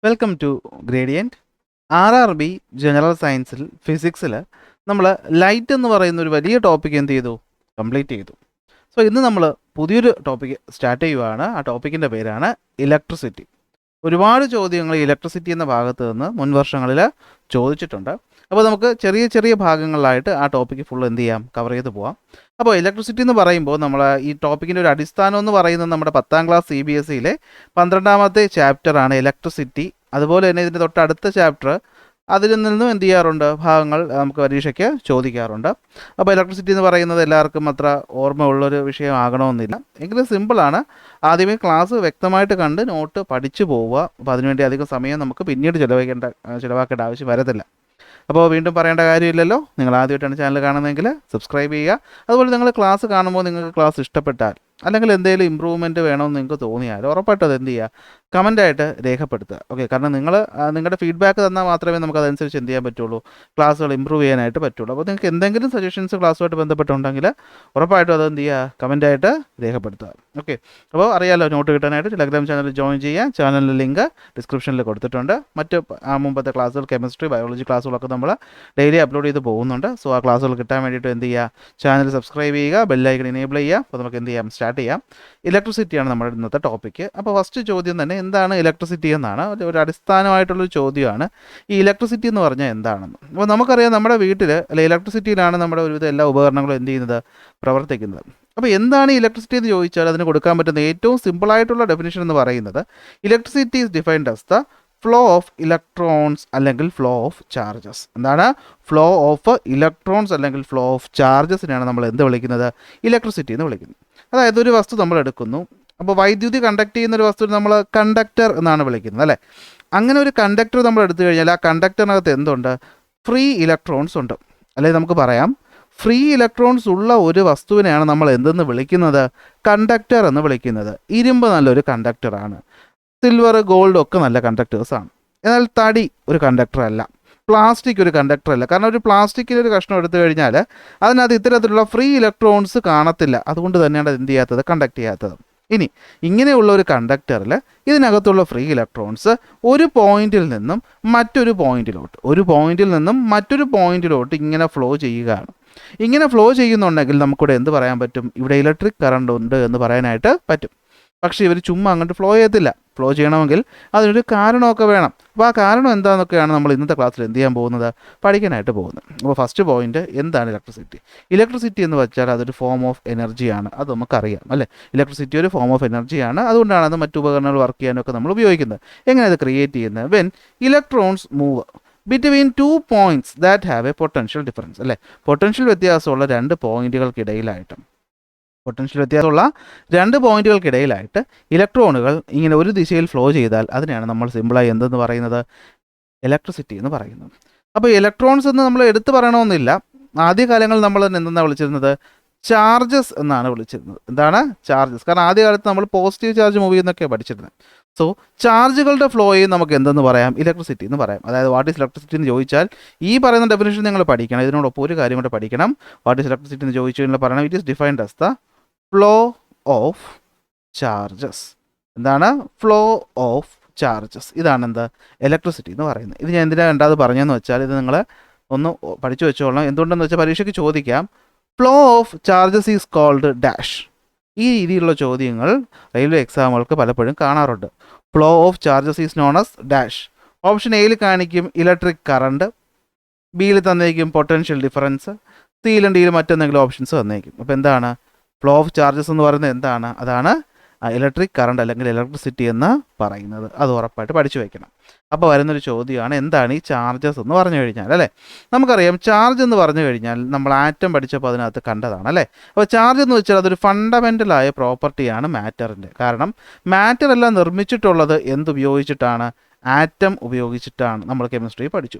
Welcome to Gradient. RRB general സയൻസിൽ ഫിസിക്സിൽ നമ്മൾ ലൈറ്റ് എന്ന് പറയുന്ന ഒരു വലിയ ടോപ്പിക് എന്ത് ചെയ്തു, കംപ്ലീറ്റ് ചെയ്തു. സോ ഇന്ന് നമ്മൾ പുതിയൊരു ടോപ്പിക് സ്റ്റാർട്ട് ചെയ്യുവാണ്. ആ ടോപ്പിക്കിൻ്റെ പേരാണ് ഇലക്ട്രിസിറ്റി. ഒരുപാട് ചോദ്യങ്ങൾ ഇലക്ട്രിസിറ്റി എന്ന ഭാഗത്ത് നിന്ന് മുൻ വർഷങ്ങളിൽ ചോദിച്ചിട്ടുണ്ട്. അപ്പോൾ നമുക്ക് ചെറിയ ചെറിയ ഭാഗങ്ങളിലായിട്ട് ആ ടോപ്പിക്ക് ഫുൾ എന്ത് ചെയ്യാം, കവർ ചെയ്ത് പോവാം. അപ്പോൾ ഇലക്ട്രിസിറ്റി എന്ന് പറയുമ്പോൾ നമ്മൾ ഈ ടോപ്പിക്കിൻ്റെ ഒരു അടിസ്ഥാനം എന്ന് പറയുന്നത് നമ്മുടെ 10ാം ക്ലാസ് CBSEയിലെ 12ാമത്തെ ചാപ്റ്ററാണ് ഇലക്ട്രിസിറ്റി. അതുപോലെ തന്നെ ഇതിൻ്റെ തൊട്ടടുത്ത ചാപ്റ്റർ അതിൽ നിന്നും എന്ത് ചെയ്യാറുണ്ട്, ഭാഗങ്ങൾ നമുക്ക് പരീക്ഷയ്ക്ക് ചോദിക്കാറുണ്ട്. അപ്പോൾ ഇലക്ട്രിസിറ്റി എന്ന് പറയുന്നത് എല്ലാവർക്കും അത്ര ഓർമ്മ ഉള്ളൊരു വിഷയമാകണമെന്നില്ല, എങ്കിലും സിമ്പിളാണ്. ആദ്യമേ ക്ലാസ് വ്യക്തമായിട്ട് കണ്ട് നോട്ട് പഠിച്ചു പോവുക. അപ്പോൾ അതിനുവേണ്ടി അധികം സമയം നമുക്ക് പിന്നീട് ചിലവാക്കേണ്ട ആവശ്യം വരത്തില്ല. അപ്പോൾ വീണ്ടും പറയേണ്ട കാര്യമില്ലല്ലോ, നിങ്ങൾ ആദ്യമായിട്ടാണ് ചാനൽ കാണുന്നതെങ്കിൽ സബ്സ്ക്രൈബ് ചെയ്യുക. അതുപോലെ നിങ്ങൾ ക്ലാസ് കാണുമ്പോൾ നിങ്ങൾക്ക് ക്ലാസ് ഇഷ്ടപ്പെട്ടാൽ അല്ലെങ്കിൽ എന്തെങ്കിലും ഇമ്പ്രൂവ്മെൻറ്റ് വേണമെന്ന് നിങ്ങൾക്ക് തോന്നിയാൽ ഉറപ്പായിട്ടും അത് എന്ത് ചെയ്യുക, കമൻ്റായിട്ട് രേഖപ്പെടുത്തുക. ഓക്കെ, കാരണം നിങ്ങളുടെ ഫീഡ്ബാക്ക് തന്നാൽ മാത്രമേ നമുക്ക് അതനുസരിച്ച് എന്ത് ചെയ്യാൻ പറ്റുള്ളൂ, ക്ലാസ്സുകൾ ഇമ്പ്രൂവ് ചെയ്യാനായിട്ട് പറ്റുള്ളൂ. അപ്പോൾ നിങ്ങൾക്ക് എന്തെങ്കിലും സജഷൻസ് ക്ലാസ്സുമായിട്ട് ബന്ധപ്പെട്ടുണ്ടെങ്കിൽ ഉറപ്പായിട്ടും അത് എന്ത് ചെയ്യുക, കമൻ്റായിട്ട് രേഖപ്പെടുത്തുക. ഓക്കെ, അപ്പോൾ അറിയാമല്ലോ, നോട്ട് കിട്ടാനായിട്ട് ടെലഗ്രാം ചാനൽ ജോയിൻ ചെയ്യുക. ചാനലിൻ്റെ ലിങ്ക് ഡിസ്ക്രിപ്ഷനിൽ കൊടുത്തിട്ടുണ്ട്. മറ്റ് മുമ്പത്തെ ക്ലാസ്സുകൾ, കെമിസ്ട്രി, ബയോളജി ക്ലാസ്സുകളൊക്കെ നമ്മൾ ഡെയിലി അപ്ലോഡ് ചെയ്ത് പോകുന്നുണ്ട്. സോ ആ ക്ലാസ്സുകൾ കിട്ടാൻ വേണ്ടിയിട്ട് എന്ത് ചെയ്യുക, ചാനൽ സബ്സ്ക്രൈബ് ചെയ്യുക, ബെല്ലൈക്കൺ എനേബിൾ ചെയ്യുക. അപ്പോൾ നമുക്ക് എന്ത് ചെയ്യാം, സ്റ്റാർട്ട് ചെയ്യാം. ഇലക്ട്രിസിറ്റിയാണ് നമ്മുടെ ഇന്നത്തെ ടോപ്പിക്ക്. അപ്പോൾ ഫസ്റ്റ് ചോദ്യം തന്നെ എന്താണ് ഇലക്ട്രിസിറ്റി എന്നാണ്. ഒരു അടിസ്ഥാനമായിട്ടുള്ളൊരു ചോദ്യമാണ് ഈ ഇലക്ട്രിസിറ്റി എന്ന് പറഞ്ഞാൽ എന്താണെന്ന്. അപ്പോൾ നമുക്കറിയാം, നമ്മുടെ വീട്ടിൽ അല്ലെ ഇലക്ട്രിസിറ്റിയിലാണ് നമ്മുടെ ഒരുവിധം എല്ലാ ഉപകരണങ്ങളും എന്ത് ചെയ്യുന്നത്, പ്രവർത്തിക്കുന്നത്. അപ്പോൾ എന്താണ് ഇലക്ട്രിസിറ്റി എന്ന് ചോദിച്ചാൽ അതിന് കൊടുക്കാൻ പറ്റുന്ന ഏറ്റവും സിമ്പിളായിട്ടുള്ള ഡെഫിനിഷൻ എന്ന് പറയുന്നത്, electricity is defined as the flow of electrons അല്ലെങ്കിൽ ഫ്ലോ ഓഫ് ചാർജസ്. എന്താണ് ഫ്ലോ ഓഫ് ഇലക്ട്രോൺസ് അല്ലെങ്കിൽ ഫ്ലോ ഓഫ് ചാർജസിനെയാണ് നമ്മൾ എന്ത് വിളിക്കുന്നത്, ഇലക്ട്രിസിറ്റി എന്ന് വിളിക്കുന്നത്. അതായത് ഒരു വസ്തു നമ്മൾ എടുക്കുന്നു, അപ്പോൾ വൈദ്യുതി കണ്ടക്ട് ചെയ്യുന്ന ഒരു വസ്തു നമ്മൾ കണ്ടക്ടർ എന്നാണ് വിളിക്കുന്നത് അല്ലേ. അങ്ങനെ ഒരു കണ്ടക്ടർ നമ്മൾ എടുത്തു കഴിഞ്ഞാൽ ആ കണ്ടക്ടറിനകത്ത് എന്തുണ്ട്, ഫ്രീ ഇലക്ട്രോൺസ് ഉണ്ട്. അല്ലെങ്കിൽ നമുക്ക് പറയാം, ഫ്രീ ഇലക്ട്രോൺസ് ഉള്ള ഒരു വസ്തുവിനെയാണ് നമ്മൾ എന്തെന്ന് വിളിക്കുന്നത്, കണ്ടക്ടർ എന്ന് വിളിക്കുന്നത്. ഇരുമ്പ് നല്ലൊരു കണ്ടക്ടറാണ്, സിൽവർ, ഗോൾഡ് ഒക്കെ നല്ല കണ്ടക്ടേഴ്സാണ്. എന്നാൽ തടി ഒരു കണ്ടക്ടർ അല്ല, പ്ലാസ്റ്റിക് ഒരു കണ്ടക്ടർ അല്ല. കാരണം ഒരു പ്ലാസ്റ്റിക്കിൻ്റെ ഒരു കഷ്ണം എടുത്തു കഴിഞ്ഞാൽ അതിനകത്ത് ഇത്തരത്തിലുള്ള ഫ്രീ ഇലക്ട്രോൺസ് കാണത്തില്ല. അതുകൊണ്ട് തന്നെയാണ് അത് എന്ത് ചെയ്യാത്തത്, കണ്ടക്ട് ചെയ്യാത്തത്. ഇനി ഇങ്ങനെയുള്ള ഒരു കണ്ടക്ടറിൽ ഇതിനകത്തുള്ള ഫ്രീ ഇലക്ട്രോൺസ് ഒരു പോയിന്റിൽ നിന്നും മറ്റൊരു പോയിന്റിലോട്ട് ഇങ്ങനെ ഫ്ലോ ചെയ്യുകയാണ്. ഇങ്ങനെ ഫ്ലോ ചെയ്യുന്നുണ്ടെങ്കിൽ നമുക്കിവിടെ എന്ത് പറയാൻ പറ്റും, ഇവിടെ ഇലക്ട്രിക് കറണ്ട് ഉണ്ട് എന്ന് പറയാനായിട്ട് പറ്റും. പക്ഷേ ഇവർ ചുമ്മാ അങ്ങോട്ട് ഫ്ലോ ചെയ്യത്തില്ല. ഫ്ലോ ചെയ്യണമെങ്കിൽ അതിനൊരു കാരണമൊക്കെ വേണം. അപ്പോൾ ആ കാരണം എന്താണെന്നൊക്കെയാണ് നമ്മൾ ഇന്നത്തെ ക്ലാസ്സിൽ എന്ത് ചെയ്യാൻ പോകുന്നത്, പഠിക്കാനായിട്ട് പോകുന്നത്. അപ്പോൾ ഫസ്റ്റ് പോയിന്റ്, എന്താണ് ഇലക്ട്രിസിറ്റി? ഇലക്ട്രിസിറ്റി എന്ന് വെച്ചാൽ അതൊരു ഫോം ഓഫ് എനർജിയാണ്. അത് നമുക്കറിയാം അല്ലേ. ഇലക്ട്രിസിറ്റി ഒരു ഫോം ഓഫ് എനർജിയാണ്. അതുകൊണ്ടാണ് അത് മറ്റു ഉപകരണങ്ങൾ വർക്ക് ചെയ്യാനൊക്കെ നമ്മൾ ഉപയോഗിക്കുന്നത്. എങ്ങനെ അത് ക്രിയേറ്റ് ചെയ്യുന്നത്, when electrons move between 2 points that have A potential difference അല്ലേ. പൊട്ടൻഷ്യൽ വ്യത്യാസമുള്ള രണ്ട് പോയിന്റുകൾക്കിടയിലായിട്ട് ഇലക്ട്രോണുകൾ ഇങ്ങനെ ഒരു ദിശയിൽ ഫ്ലോ ചെയ്താൽ അതിനെയാണ് നമ്മൾ സിമ്പിളായി എന്തെന്ന് പറയുന്നത്, ഇലക്ട്രിസിറ്റി എന്ന് പറയുന്നത്. അപ്പോൾ ഇലക്ട്രോൺസ് എന്ന് നമ്മൾ എടുത്തു പറയണമെന്നില്ല. ആദ്യകാലങ്ങളിൽ നമ്മൾ എന്തെന്നാണ് വിളിച്ചിരുന്നത്, ചാർജസ് എന്നാണ് വിളിച്ചിരുന്നത്. എന്താണ് ചാർജസ്? കാരണം ആദ്യകാലത്ത് നമ്മൾ പോസിറ്റീവ് ചാർജ് മൂവ് ചെയ്യുന്നൊക്കെയാണ് പഠിച്ചിരുന്നത്. സോ ചാർജുകളുടെ ഫ്ലോയെ നമുക്ക് എന്തെന്ന് പറയാം, ഇലക്ട്രിസിറ്റി എന്ന് പറയാം. അതായത് വാട്ട് ഈസ് ഇലക്ട്രിസിറ്റി എന്ന് ചോദിച്ചാൽ ഈ പറയുന്ന ഡെഫിനേഷൻ നിങ്ങൾ പഠിക്കണം. ഇതിനോടൊപ്പം ഒരു കാര്യം കൂടെ പഠിക്കണം. വാട്ട് ഈസ് ഇലക്ട്രിസിറ്റി എന്ന് ചോദിച്ചു കഴിഞ്ഞാൽ പറയണം, it is defined as the flow of charges. എന്താണ് ഫ്ലോ ഓഫ് ചാർജസ്? ഇതാണ് എന്ത്, ഇലക്ട്രിസിറ്റി എന്ന് പറയുന്നത്. ഇത് ഞാൻ എന്തിനാണ് രണ്ടാമത് പറഞ്ഞതെന്ന് വെച്ചാൽ, ഇത് നിങ്ങൾ ഒന്ന് പഠിച്ചു വെച്ചോളണം. എന്തുകൊണ്ടെന്ന് വെച്ചാൽ പരീക്ഷയ്ക്ക് ചോദിക്കാം, flow of charges is called dash. ഈ രീതിയിലുള്ള ചോദ്യങ്ങൾ റെയിൽവേ എക്സാമുകൾക്ക് പലപ്പോഴും കാണാറുണ്ട്. Flow of charges is known as dash. Option എയിൽ കാണിക്കും ഇലക്ട്രിക് കറണ്ട്, ബിയിൽ തന്നേക്കും പൊട്ടൻഷ്യൽ ഡിഫറൻസ്, സിയിലും ഡിയിലും മറ്റെന്തെങ്കിലും ഓപ്ഷൻസ് തന്നേക്കും. അപ്പോൾ എന്താണ് ഫ്ലോ ഓഫ് ചാർജസ് എന്ന് പറയുന്നത്, എന്താണ്, അതാണ് ഇലക്ട്രിക് കറണ്ട് അല്ലെങ്കിൽ ഇലക്ട്രിസിറ്റി എന്ന് പറയുന്നത്. അത് ഉറപ്പായിട്ട് പഠിച്ചു വയ്ക്കണം. അപ്പോൾ വരുന്നൊരു ചോദ്യമാണ്, എന്താണ് ഈ ചാർജസ് എന്ന് പറഞ്ഞു കഴിഞ്ഞാൽ അല്ലേ. നമുക്കറിയാം, ചാർജ് എന്ന് പറഞ്ഞു കഴിഞ്ഞാൽ നമ്മൾ ആറ്റം പഠിച്ചപ്പോൾ അതിനകത്ത് കണ്ടതാണ് അല്ലേ. അപ്പോൾ ചാർജ് എന്ന് വെച്ചാൽ അതൊരു ഫണ്ടമെൻ്റലായ പ്രോപ്പർട്ടിയാണ് മാറ്ററിൻ്റെ. കാരണം മാറ്റർ എല്ലാം നിർമ്മിച്ചിട്ടുള്ളത് എന്തുപയോഗിച്ചിട്ടാണ്, ആറ്റം ഉപയോഗിച്ചിട്ടാണ്. നമ്മൾ കെമിസ്ട്രി പഠിച്ചു.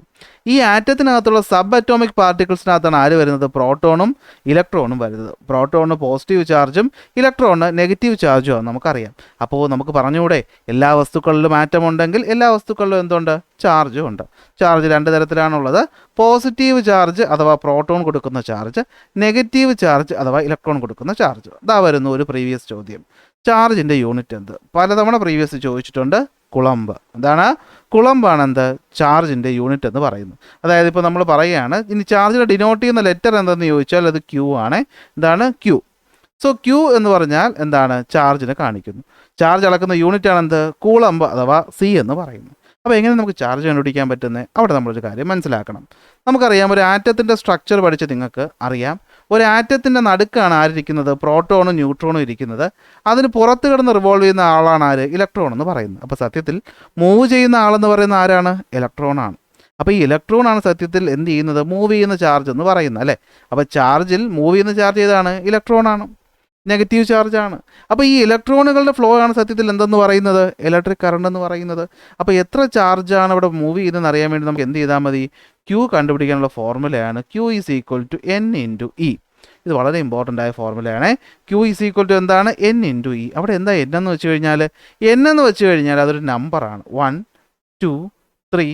ഈ ആറ്റത്തിനകത്തുള്ള സബ് അറ്റോമിക് പാർട്ടിക്കിൾസിനകത്താണ് ആര് വരുന്നത്, പ്രോട്ടോണും ഇലക്ട്രോണും വരുന്നത്. പ്രോട്ടോണിന് പോസിറ്റീവ് ചാർജും ഇലക്ട്രോണിന് നെഗറ്റീവ് ചാർജും ആണ് നമുക്കറിയാം. അപ്പോൾ നമുക്ക് പറഞ്ഞുകൂടെ, എല്ലാ വസ്തുക്കളിലും ആറ്റം ഉണ്ടെങ്കിൽ എല്ലാ വസ്തുക്കളിലും എന്തുണ്ട്, ചാർജും ഉണ്ട്. ചാർജ് രണ്ട് തരത്തിലാണുള്ളത്, പോസിറ്റീവ് ചാർജ് അഥവാ പ്രോട്ടോൺ കൊടുക്കുന്ന ചാർജ്, നെഗറ്റീവ് ചാർജ് അഥവാ ഇലക്ട്രോൺ കൊടുക്കുന്ന ചാർജ്. ഇതാ വരുന്നു ഒരു പ്രീവിയസ് ചോദ്യം, ചാർജിൻ്റെ യൂണിറ്റ് എന്ത്? പലതവണ പ്രീവിയസ് ചോദിച്ചിട്ടുണ്ട്. കുളമ്പ്. എന്താണ്? കുളമ്പാണ് എന്ത്? ചാർജിൻ്റെ യൂണിറ്റ് എന്ന് പറയുന്നത്. അതായത് ഇപ്പോൾ നമ്മൾ പറയുകയാണ് ഇനി ചാർജിനെ ഡിനോട്ട് ചെയ്യുന്ന ലെറ്റർ എന്തെന്ന് ചോദിച്ചാൽ അത് ക്യൂ ആണ്. എന്താണ്? ക്യൂ. സോ ക്യൂ എന്ന് പറഞ്ഞാൽ എന്താണ്? ചാർജിനെ കാണിക്കുന്നു. ചാർജ് അളക്കുന്ന യൂണിറ്റ് ആണ് എന്ത്? കൂളമ്പ് അഥവാ സി എന്ന് പറയുന്നു. അപ്പോൾ എങ്ങനെ നമുക്ക് ചാർജ് കണ്ടുപിടിക്കാൻ പറ്റുന്നത്? അവിടെ നമ്മളൊരു കാര്യം മനസ്സിലാക്കണം. നമുക്കറിയാം, ഒരു ആറ്റത്തിൻ്റെ സ്ട്രക്ചർ പഠിച്ച് നിങ്ങൾക്ക് അറിയാം, ഒരു ആറ്റത്തിൻ്റെ നടുക്കാണ് ആരിരിക്കുന്നത്? പ്രോട്ടോണും ന്യൂട്രോണും ഇരിക്കുന്നത്. അതിന് പുറത്ത് കിടന്ന് റിവോൾവ് ചെയ്യുന്ന ആളാണ് ആര്? ഇലക്ട്രോൺ എന്ന് പറയുന്നത്. അപ്പോൾ സത്യത്തിൽ മൂവ് ചെയ്യുന്ന ആളെന്ന് പറയുന്ന ആരാണ്? ഇലക്ട്രോണാണ്. അപ്പോൾ ഈ ഇലക്ട്രോണാണ് സത്യത്തിൽ എന്ത് ചെയ്യുന്നത്? മൂവ് ചെയ്യുന്ന ചാർജ് എന്ന് പറയുന്നത്, അല്ലേ? അപ്പോൾ ചാർജിൽ മൂവ് ചെയ്യുന്ന ചാർജ് ഏതാണ്? ഇലക്ട്രോണാണ്, നെഗറ്റീവ് ചാർജാണ്. അപ്പോൾ ഈ ഇലക്ട്രോണുകളുടെ ഫ്ലോ ആണ് സത്യത്തിൽ എന്തെന്ന് പറയുന്നത്? ഇലക്ട്രിക് കറണ്ട് എന്ന് പറയുന്നത്. അപ്പോൾ എത്ര ചാർജാണ് ഇവിടെ മൂവ് ചെയ്തതെന്ന് അറിയാൻ വേണ്ടി നമുക്ക് എന്ത് ചെയ്താൽ മതി? ക്യൂ കണ്ടുപിടിക്കാനുള്ള ഫോർമുലയാണ് Q is equal to N into e. ഇത് വളരെ ഇമ്പോർട്ടൻ്റ് ആയ ഫോർമുലയാണ്. ക്യൂ ഈസ് ഈക്വൽ ടു എന്താണ്? N into e. അവിടെ എന്താ എൻ എന്ന് വെച്ച് കഴിഞ്ഞാൽ, എൻ എന്ന് വെച്ച് കഴിഞ്ഞാൽ അതൊരു നമ്പറാണ്. 1 2 3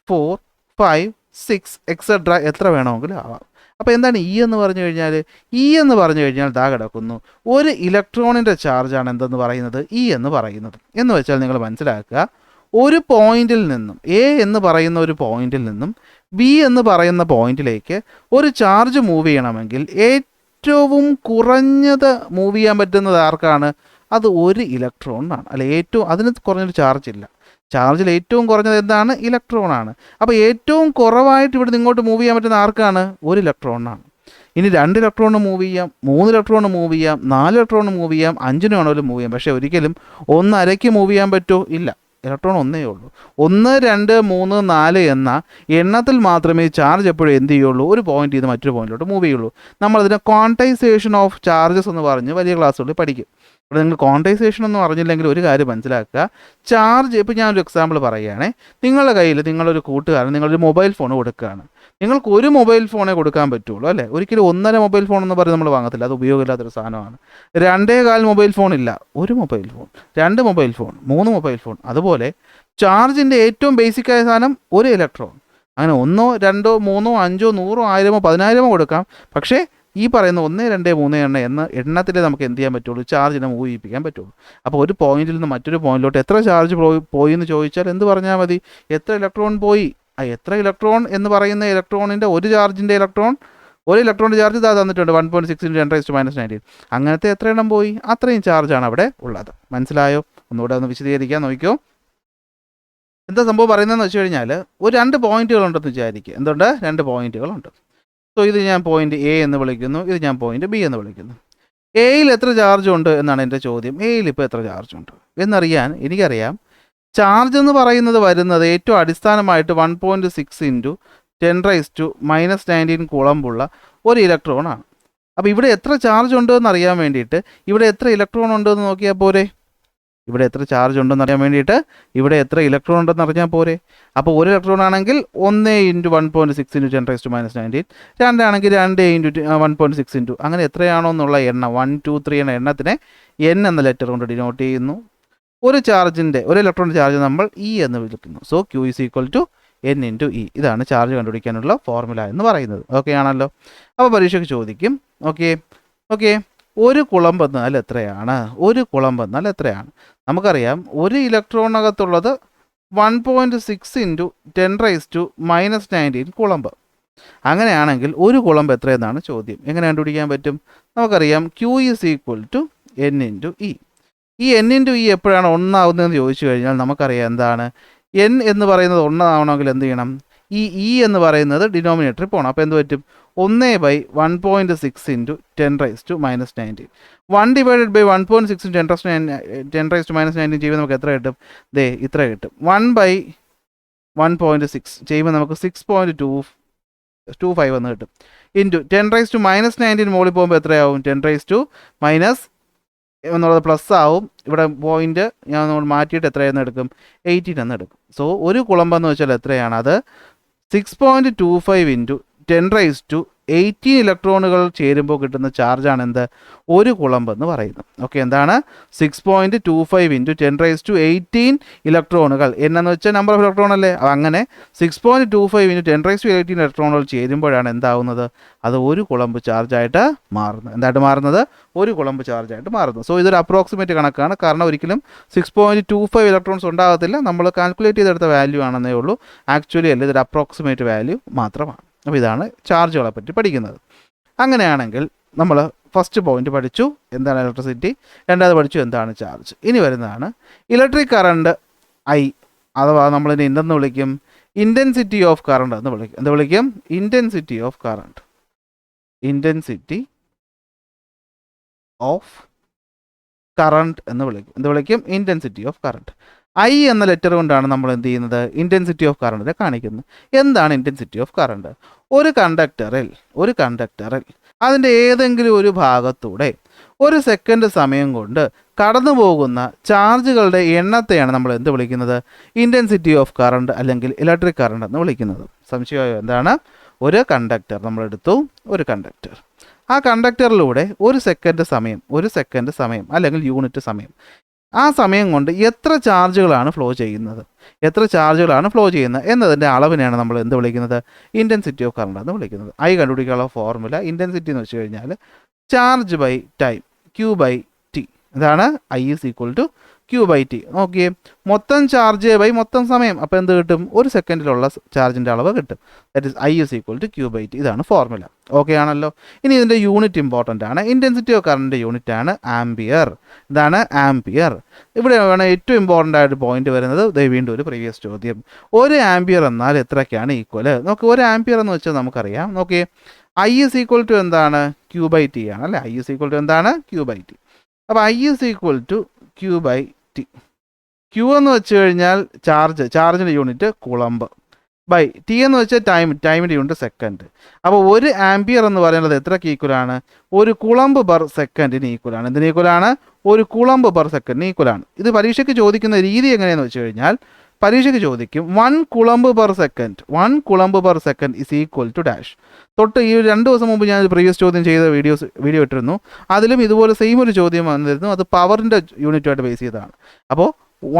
4 5 6 എക്സെട്ര എത്ര വേണമെങ്കിലും ആവാം. അപ്പോൾ എന്താണ് ഇ എന്ന് പറഞ്ഞു കഴിഞ്ഞാൽ? ഇ എന്ന് പറഞ്ഞു കഴിഞ്ഞാൽ ദാ കിടക്കുന്നു, ഒരു ഇലക്ട്രോണിൻ്റെ ചാർജാണ് എന്തെന്ന് പറയുന്നത്? ഇ എന്ന് പറയുന്നത്. എന്ന് വെച്ചാൽ നിങ്ങൾ മനസ്സിലാക്കുക, ഒരു പോയിന്റിൽ നിന്നും എ എന്ന് പറയുന്ന ഒരു പോയിന്റിൽ നിന്നും ബി എന്ന് പറയുന്ന പോയിന്റിലേക്ക് ഒരു ചാർജ് മൂവ് ചെയ്യണമെങ്കിൽ ഏറ്റവും കുറഞ്ഞത് മൂവ് ചെയ്യാൻ പറ്റുന്നത് ആർക്കാണ്? അത് ഒരു ഇലക്ട്രോണിനാണ്. അല്ല, ഏറ്റവും അതിന് കുറഞ്ഞൊരു ചാർജ് ഇല്ല. ചാർജിൽ ഏറ്റവും കുറഞ്ഞത് എന്താണ്? ഇലക്ട്രോണാണ്. അപ്പോൾ ഏറ്റവും കുറവായിട്ട് ഇവിടെ ഇങ്ങോട്ട് മൂവ് ചെയ്യാൻ പറ്റുന്ന ആർക്കാണ്? ഒരു ഇലക്ട്രോണിനാണ്. ഇനി 2 ഇലക്ട്രോണ് മൂവ് ചെയ്യാം, 3 ഇലക്ട്രോണ് മൂവ് ചെയ്യാം, 4 ഇലക്ട്രോണ് മൂവ് ചെയ്യാം, 5 വേണമെങ്കിലും മൂവ് ചെയ്യാം. പക്ഷേ ഒരിക്കലും 1/2 മൂവ് ചെയ്യാൻ പറ്റുമോ? ഇല്ല. ഇലക്ട്രോൺ ഒന്നേ ഉള്ളൂ. 1 2 3 4 എന്ന എണ്ണത്തിൽ മാത്രമേ ചാർജ് എപ്പോഴും എന്ത് ചെയ്യുള്ളൂ? ഒരു പോയിന്റ് ചെയ്ത് മറ്റൊരു പോയിന്റിലോട്ട് മൂവ് ചെയ്യുള്ളൂ. നമ്മളതിനെ ക്വാണ്ടൈസേഷൻ ഓഫ് ചാർജസ് എന്ന് പറഞ്ഞ് വലിയ ക്ലാസ്സുകളിൽ പഠിക്കും. ഇവിടെ നിങ്ങൾ ക്വാണ്ടൈസേഷൻ ഒന്നും അറിഞ്ഞില്ലെങ്കിൽ ഒരു കാര്യം മനസ്സിലാക്കുക, ചാർജ് ഇപ്പോൾ ഞാനൊരു എക്സാമ്പിൾ പറയുകയാണേ, നിങ്ങളുടെ കയ്യിൽ നിങ്ങളൊരു കൂട്ടുകാരൻ നിങ്ങളൊരു മൊബൈൽ ഫോൺ കൊടുക്കുകയാണ്. നിങ്ങൾക്ക് ഒരു മൊബൈൽ ഫോണേ കൊടുക്കാൻ പറ്റുള്ളൂ, അല്ലേ? ഒരിക്കലും 1.5 മൊബൈൽ ഫോൺ എന്ന് പറഞ്ഞ് നമ്മൾ വാങ്ങത്തില്ല, അത് ഉപയോഗമില്ലാത്തൊരു സാധനമാണ്. 2.25 മൊബൈൽ ഫോൺ ഇല്ല, ഒരു mobile phone, 2 mobile phone, 3 mobile phone. അതുപോലെ ചാർജിൻ്റെ ഏറ്റവും ബേസിക്കായ സാധനം ഒരു ഇലക്ട്രോൺ. അങ്ങനെ 1 2 3 5 100 1000 10,000 കൊടുക്കാം. പക്ഷേ ഈ പറയുന്ന 1 2 3 എന്ന എണ്ണത്തിലേ നമുക്ക് എന്ത് ചെയ്യാൻ പറ്റുള്ളൂ? ചാർജിനെ മൂവ് ചെയ്യിപ്പിക്കാൻ പറ്റുള്ളൂ. അപ്പോൾ ഒരു പോയിന്റിൽ നിന്ന് മറ്റൊരു പോയിന്റിലോട്ട് എത്ര ചാർജ് പോയി എന്ന് ചോദിച്ചാൽ എന്ത് പറഞ്ഞാൽ മതി? എത്ര ഇലക്ട്രോൺ പോയി. എത്ര ഇലക്ട്രോൺ എന്ന് പറയുന്ന ഇലക്ട്രോണിൻ്റെ ഒരു ഇലക്ട്രോണിൻ്റെ ചാർജ് ഇതാ തന്നിട്ടുണ്ട്, 1.6 × 10⁻⁹. അങ്ങനത്തെ എത്ര എണ്ണം പോയി? അത്രയും ചാർജാണ് അവിടെ ഉള്ളത്. മനസ്സിലായോ? ഒന്നുകൂടെ ഒന്ന് വിശദീകരിക്കാൻ നോക്കിയോ. എന്താ സംഭവം പറയുന്നതെന്ന് വെച്ച് കഴിഞ്ഞാൽ, ഒരു 2 പോയിന്റുകളുണ്ടെന്ന് വിചാരിക്കുക. എന്തുണ്ട്? 2 പോയിന്റുകളുണ്ട്. സോ ഇത് ഞാൻ പോയിന്റ് എ എന്ന് വിളിക്കുന്നു, ഇത് ഞാൻ പോയിന്റ് ബി എന്ന് വിളിക്കുന്നു. എയിൽ എത്ര ചാർജ് ഉണ്ട് എന്നാണ് എൻ്റെ ചോദ്യം. എയിൽ ഇപ്പോൾ എത്ര ചാർജ് ഉണ്ട് എന്നറിയാൻ എനിക്കറിയാം, ചാർജ് എന്ന് പറയുന്നത് വരുന്നത് ഏറ്റവും അടിസ്ഥാനമായിട്ട് 1.6 × 10⁻⁻⁹ കൂളമ്പുള്ള ഒരു ഇലക്ട്രോണാണ്. അപ്പോൾ ഇവിടെ എത്ര ചാർജ് ഉണ്ടെന്ന് അറിയാൻ വേണ്ടിയിട്ട് ഇവിടെ എത്ര ഇലക്ട്രോൺ ഉണ്ടെന്ന് നോക്കിയാൽ പോരെ? ഇവിടെ എത്ര ചാർജ് ഉണ്ടെന്ന് അറിയാൻ വേണ്ടിയിട്ട് ഇവിടെ എത്ര ഇലക്ട്രോൺ ഉണ്ടെന്ന് അറിഞ്ഞാൽ പോരെ? അപ്പോൾ ഒരു ഇലക്ട്രോൺ ആണെങ്കിൽ 1 × 1.6 × 10⁻⁹, 2 ആണെങ്കിൽ 2 × 1.6 അങ്ങനെ എത്രയാണോ എന്നുള്ള എണ്ണം 1 2 3 എന്ന എണ്ണത്തിനെ എൻ എന്ന ലെറ്റർ കൊണ്ട് ഡിനോട്ട് ചെയ്യുന്നു. ഒരു ഇലക്ട്രോണിൻ്റെ ചാർജ് നമ്മൾ ഇ എന്ന് വിളിക്കുന്നു. So Q is equal to N into E. ഇതാണ് ചാർജ് കണ്ടുപിടിക്കാനുള്ള ഫോർമുല എന്ന് പറയുന്നത്. ഓക്കെ ആണല്ലോ? അപ്പോൾ പരീക്ഷയ്ക്ക് ചോദിക്കും, ഓക്കെ ഒരു കുളമ്പ് എന്നാൽ എത്രയാണ്? നമുക്കറിയാം, ഒരു ഇലക്ട്രോണിനകത്തുള്ളത് 1.6 × 10⁻⁻⁹ കുളമ്പ്. അങ്ങനെയാണെങ്കിൽ ഒരു കുളമ്പ് എത്രയെന്നാണ് ചോദ്യം. എങ്ങനെ കണ്ടുപിടിക്കാൻ പറ്റും? നമുക്കറിയാം Q is equal to N into E. ഈ എൻ ഇൻറ്റു ഇ എപ്പോഴാണ് 1 ആവുന്നതെന്ന് ചോദിച്ചു കഴിഞ്ഞാൽ നമുക്കറിയാം എന്താണ്? എൻ എന്ന് പറയുന്നത് 1 ആവണമെങ്കിൽ എന്ത് ചെയ്യണം? ഈ ഇ എന്ന് പറയുന്നത് ഡിനോമിനേറ്ററിൽ പോകണം. അപ്പോൾ എന്ത് പറ്റും? 1/1.6 × 10⁻⁻⁹. 1 / 1.6 × 10⁻⁹ ചെയ്യുമ്പോൾ നമുക്ക് എത്ര കിട്ടും? ഇത്ര കിട്ടും. 1/1.6 ചെയ്യുമ്പോൾ നമുക്ക് 6.25 എന്ന് കിട്ടും. ഇൻറ്റു 10⁻⁻⁹ മുകളിൽ പോകുമ്പോൾ എത്രയാവും? 10⁻⁻ എന്നുള്ളത് പ്ലസ് ആവും. ഇവിടെ പോയിന്റ് ഞാൻ നമ്മൾ മാറ്റിയിട്ട് എത്രയെന്ന് എടുക്കും? 18 എന്ന് എടുക്കും. സോ ഒരു കുളമ്പെന്ന് വെച്ചാൽ എത്രയാണ്? അത് 6.25 × 10⁻18 ഇലക്ട്രോണുകൾ ചേരുമ്പോൾ കിട്ടുന്ന ചാർജാണ് എന്ത്, ഒരു കുളമ്പ് എന്ന് പറയുന്നത്. ഓക്കെ, എന്താണ് 6.25 × 10⁻18 ഇലക്ട്രോണുകൾ. എന്നു വെച്ചാൽ നമ്പർ ഓഫ് ഇലക്ട്രോൺ അല്ലേ, അങ്ങനെ 6.25 × 10⁻18 ഇലക്ട്രോണുകൾ ചേരുമ്പോഴാണ് എന്താവുന്നത്, അത് ഒരു കുളമ്പ് ചാർജായിട്ട് മാറുന്നത്. എന്തായിട്ട് മാറുന്നത്, ഒരു കുളമ്പ് ചാർജായിട്ട് മാറുന്നത്. സോ ഇതൊരു അപ്രോക്സിമേറ്റ് കണക്കാണ്, കാരണം ഒരിക്കലും 6.25 ഇലക്ട്രോൺസ് ഉണ്ടാകത്തില്ല. നമ്മൾ കാൽക്കുലേറ്റ് ചെയ്തെടുത്ത വാല്യൂ ആണെന്നേ ഉള്ളൂ. ആക്ച്വലി അല്ല, ഇതൊരു അപ്രോക്സിമേറ്റ് വാല്യൂ മാത്രമാണ്. അപ്പോൾ ഇതാണ് ചാർജുകളെ പറ്റി പഠിക്കുന്നത്. അങ്ങനെയാണെങ്കിൽ നമ്മൾ ഫസ്റ്റ് പോയിന്റ് പഠിച്ചു, എന്താണ് ഇലക്ട്രിസിറ്റി. രണ്ടാമത് പഠിച്ചു എന്താണ് ചാർജ്. ഇനി വരുന്നതാണ് ഇലക്ട്രിക് കറണ്ട് ഐ, അഥവാ നമ്മളിതിനെ എന്തെന്ന് വിളിക്കും, ഇൻറ്റൻസിറ്റി ഓഫ് കറണ്ട് എന്ന് വിളിക്കും. എന്ത് വിളിക്കും, intensity of current. Intensity of current എന്ന് വിളിക്കും. എന്ത് വിളിക്കും, ഇൻറ്റൻസിറ്റി ഓഫ് കറണ്ട്. ഐ എന്ന ലെറ്റർ കൊണ്ടാണ് നമ്മൾ എന്ത് ചെയ്യുന്നത്, ഇൻറ്റൻസിറ്റി ഓഫ് കറണ്ടിനെ കാണിക്കുന്നത്. എന്താണ് ഇൻറ്റൻസിറ്റി ഓഫ് കറണ്ട്? ഒരു കണ്ടക്ടറിൽ അതിൻ്റെ ഏതെങ്കിലും ഒരു ഭാഗത്തൂടെ ഒരു സെക്കൻഡ് സമയം കൊണ്ട് കടന്നു പോകുന്ന ചാർജുകളുടെ എണ്ണത്തെയാണ് നമ്മൾ എന്ത് വിളിക്കുന്നത്, ഇൻറ്റൻസിറ്റി ഓഫ് കറണ്ട് അല്ലെങ്കിൽ ഇലക്ട്രിക് കറണ്ട് എന്ന് വിളിക്കുന്നത്. സംശയമായോ? എന്താണ്, ഒരു കണ്ടക്ടർ നമ്മളെടുത്തു, ഒരു കണ്ടക്ടർ. ആ കണ്ടക്ടറിലൂടെ ഒരു സെക്കൻഡ് സമയം അല്ലെങ്കിൽ യൂണിറ്റ് സമയം, ആ സമയം കൊണ്ട് എത്ര ചാർജുകളാണ് ഫ്ലോ ചെയ്യുന്നത് എന്നതിൻ്റെ അളവിനെയാണ് നമ്മൾ എന്ത് വിളിക്കുന്നത്, ഇൻറ്റൻസിറ്റി ഓഫ് കറണ്ട് എന്ന് വിളിക്കുന്നത്. ഐ കണ്ടുപിടിക്കാനുള്ള ഫോർമുല ഇൻറ്റൻസിറ്റി എന്ന് വെച്ച് കഴിഞ്ഞാൽ ചാർജ് ബൈ ടൈം, Q/T. ഇതാണ് I = Q/T. നോക്കിയേ, മൊത്തം ചാർജ് ബൈ മൊത്തം സമയം. അപ്പോൾ എന്ത് കിട്ടും, ഒരു സെക്കൻഡിലുള്ള ചാർജിൻ്റെ അളവ് കിട്ടും. That is I = Q/T. ഇതാണ് ഫോർമുല. ഓക്കെ ആണല്ലോ. ഇനി ഇതിൻ്റെ യൂണിറ്റ് ഇമ്പോർട്ടൻ്റ് ആണ്. ഇൻറ്റൻസിറ്റി ഓഫ് കറണ്ടിൻ്റെ യൂണിറ്റ് ആണ് ആംപിയർ. ഇതാണ് ആംപിയർ. ഇവിടെ വേണം ഏറ്റവും ഇമ്പോർട്ടൻ്റ് ആയിട്ട് പോയിന്റ് വരുന്നത്. വീണ്ടും ഒരു പ്രീവിയസ് ചോദ്യം, ഒരു ആംപിയർ എന്നാൽ എത്രയ്ക്കാണ് ഈക്വൽ? നോക്കി, ഒരു ആംപിയർ എന്ന് വെച്ചാൽ നമുക്കറിയാം. നോക്കി, I = എന്താണ്, Q/T ആണ് അല്ലേ. I = എന്താണ്, Q/T. അപ്പോൾ I = Q/T. Q എന്ന് വെച്ച് കഴിഞ്ഞാൽ ചാർജിൻ്റെ യൂണിറ്റ് കുളമ്പ്, ബൈ T എന്ന് വെച്ചാൽ ടൈമിൻ്റെ യൂണിറ്റ് സെക്കൻഡ്. അപ്പോൾ ഒരു ആംപിയർ എന്ന് പറയുന്നത് എത്രയ്ക്ക് ഈക്വലാണ്, ഒരു കുളമ്പ് പെർ സെക്കൻഡിന് ഈക്വലാണ്. എന്തിന് ഈക്വലാണ്, ഒരു കുളമ്പ് പെർ സെക്കൻഡിന് ഈക്വലാണ്. ഇത് പരീക്ഷയ്ക്ക് ചോദിക്കുന്ന രീതി എങ്ങനെയാണെന്ന് വെച്ച് കഴിഞ്ഞാൽ, പരീക്ഷയ്ക്ക് ചോദിക്കും 1 coulomb per second is equal to dash. തൊട്ട് ഈ 2 ദിവസം മുമ്പ് ഞാൻ പ്രീവിയസ് ചോദ്യം ചെയ്ത വീഡിയോ ഇട്ടിരുന്നു. അതിലും ഇതുപോലെ സെയിം ഒരു ചോദ്യം വന്നിരുന്നു. അത് പവറിൻ്റെ യൂണിറ്റുമായിട്ട് ബേസ് ചെയ്തതാണ്. അപ്പോൾ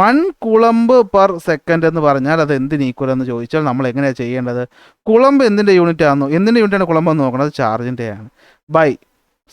1 കുളമ്പ് പെർ സെക്കൻഡ് എന്ന് പറഞ്ഞാൽ അത് എന്തിന് ഈക്വൽ എന്ന് ചോദിച്ചാൽ നമ്മൾ എങ്ങനെയാണ് ചെയ്യേണ്ടത്, കുളമ്പ് എന്തിൻ്റെ യൂണിറ്റാണ് കുളമ്പ് എന്ന് നോക്കുന്നത്, ചാർജിൻ്റെയാണ്. ബൈ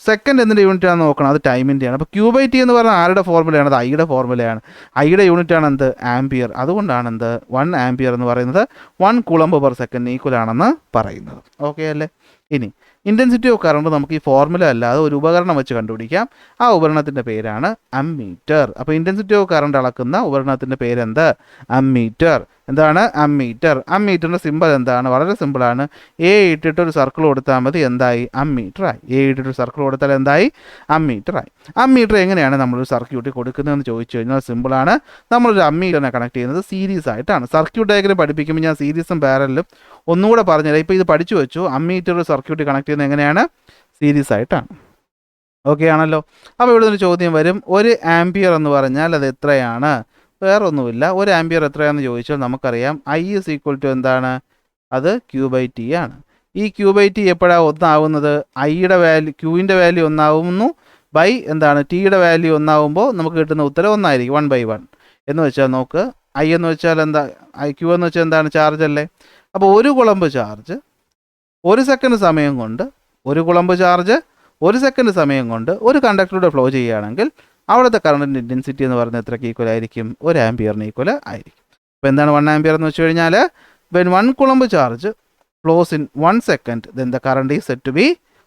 സെക്കൻഡ് എന്തിൻ്റെ യൂണിറ്റാണെന്ന് നോക്കണം, അത് ടൈമിൻ്റെയാണ്. അപ്പോൾ Q/T എന്ന് പറഞ്ഞാൽ ആരുടെ ഫോർമുലയാണ്, അത് ഐയുടെ ഫോർമുലയാണ്. ഐയുടെ യൂണിറ്റാണ് എന്ത്, ആംപിയർ. അതുകൊണ്ടാണ് എന്ത് 1 ആംപിയർ എന്ന് പറയുന്നത് 1 കുളമ്പ് പെർ സെക്കൻഡ് ഈക്വൽ ആണെന്ന് പറയുന്നത്. ഓക്കെ അല്ലേ. ഇനി ഇൻറ്റൻസിറ്റി ഓഫ് കറണ്ട് നമുക്ക് ഈ ഫോർമുല അല്ലാതെ ഒരു ഉപകരണം വെച്ച് കണ്ടുപിടിക്കാം. ആ ഉപകരണത്തിൻ്റെ പേരാണ് അമ്മീറ്റർ. അപ്പോൾ ഇൻറ്റൻസിറ്റി ഓഫ് കറണ്ട് അളക്കുന്ന ഉപകരണത്തിൻ്റെ പേരെന്ത്, അമ്മീറ്റർ. എന്താണ്, അമ്മീറ്റർ. അമ്മീറ്ററിൻ്റെ സിമ്പിൾ എന്താണ്, വളരെ സിമ്പിളാണ്. A ഇട്ടിട്ട് ഒരു സർക്കിൾ കൊടുത്താൽ മതി, എന്തായി, അമ്മീറ്ററായി. A ഇട്ടിട്ട് സർക്കിൾ കൊടുത്താൽ എന്തായി, അമ്മീറ്ററായി. അമ്മീറ്റർ എങ്ങനെയാണ് നമ്മളൊരു സർക്യൂട്ടിൽ കൊടുക്കുന്നതെന്ന് ചോദിച്ചു കഴിഞ്ഞാൽ സിമ്പിളാണ്. നമ്മളൊരു അമ്മീറ്ററിനെ കണക്ട് ചെയ്യുന്നത് സീരീസ് ആയിട്ടാണ്. സർക്യൂട്ട് ഡയഗ്രം പഠിപ്പിക്കുമ്പോൾ ഞാൻ സീരീസും പാരലും ഒന്നുകൂടെ പറഞ്ഞുതരാം. ഇപ്പോൾ ഇത് പഠിച്ചു വെച്ചു. അമ്മീറ്റർ ഒരു സർക്യൂട്ട് കണക്ട് ചെയ്യുന്നത് എങ്ങനെയാണ്, സീരീസ് ആയിട്ടാണ്. ഓക്കെ ആണല്ലോ. അപ്പോൾ ഇവിടെ ഒരു ചോദ്യം വരും, ഒരു ആംപിയർ എന്ന് പറഞ്ഞാൽ അത് എത്രയാണ്? വേറെ ഒന്നുമില്ല, ഒരു ആംപിയർ എത്രയാണെന്ന് ചോദിച്ചാൽ നമുക്കറിയാം I = എന്താണ്, അത് Q/T ആണ്. ഈ Q/T എപ്പോഴാണ് ഒന്നാവുന്നത്, ഐയുടെ വാല്യൂ, Qൻ്റെ വാല്യൂ ഒന്നാവുന്നു, ബൈ എന്താണ്, Tയുടെ വാല്യൂ ഒന്നാവുമ്പോൾ നമുക്ക് കിട്ടുന്ന ഉത്തരം ഒന്നായിരിക്കും, 1/1 എന്ന് വെച്ചാൽ നോക്ക്. I എന്ന് വെച്ചാൽ എന്താ, Q എന്ന് വെച്ചാൽ എന്താണ്, ചാർജ് അല്ലേ. അപ്പോൾ ഒരു കുളമ്പ് ചാർജ് ഒരു സെക്കൻഡ് സമയം കൊണ്ട്, ഒരു കണ്ടക്ടറിലൂടെ ഫ്ലോ ചെയ്യുകയാണെങ്കിൽ അവിടുത്തെ കറണ്ടിൻ്റെ ഇൻറ്റൻസിറ്റി എന്ന് പറയുന്നത് എത്രയ്ക്ക് ഈക്വൽ ആയിരിക്കും, 1 ആംപിയറിന് ഈക്വൽ ആയിരിക്കും. അപ്പോൾ എന്താണ് 1 ആംപിയർ എന്ന് വെച്ച് കഴിഞ്ഞാൽ, when 1 coulomb charge flows in 1 second then the current is set to be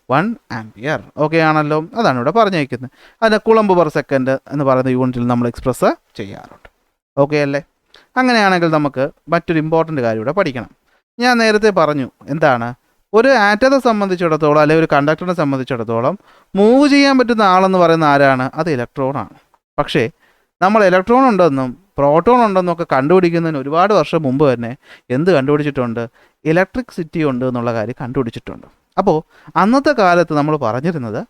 1 ampere. Okay ആണല്ലോ. അതാണ് ഇവിടെ പറഞ്ഞിരിക്കുന്നത്. അതിനെ കുളമ്പ് പെർ സെക്കൻഡ് എന്ന് പറയുന്ന യൂണിറ്റിൽ നമ്മൾ എക്സ്പ്രസ് ചെയ്യാറുണ്ട്. ഓക്കെ അല്ലേ. അങ്ങനെയാണെങ്കിൽ നമുക്ക് മറ്റൊരു ഇമ്പോർട്ടൻ്റ് കാര്യം ഇവിടെ പഠിക്കണം. ഞാൻ നേരത്തെ പറഞ്ഞു, എന്താണ്, ഒരു ആറ്റത്തെ സംബന്ധിച്ചിടത്തോളം അല്ലെങ്കിൽ ഒരു കണ്ടക്ടറിനെ സംബന്ധിച്ചിടത്തോളം മൂവ് ചെയ്യാൻ പറ്റുന്ന ആളെന്ന് പറയുന്ന ആരാണ്, അത് ഇലക്ട്രോണാണ്. പക്ഷേ നമ്മൾ ഇലക്ട്രോൺ ഉണ്ടെന്നും പ്രോട്ടോൺ ഉണ്ടെന്നും ഒക്കെ കണ്ടുപിടിക്കുന്നതിന് ഒരുപാട് വർഷം മുമ്പ് തന്നെ എന്ത് കണ്ടുപിടിച്ചിട്ടുണ്ട്, ഇലക്ട്രിക് സിറ്റി ഉണ്ട് എന്നുള്ള കാര്യം കണ്ടുപിടിച്ചിട്ടുണ്ട്. അപ്പോൾ അന്നത്തെ കാലത്ത് നമ്മൾ പറഞ്ഞിരുന്നത്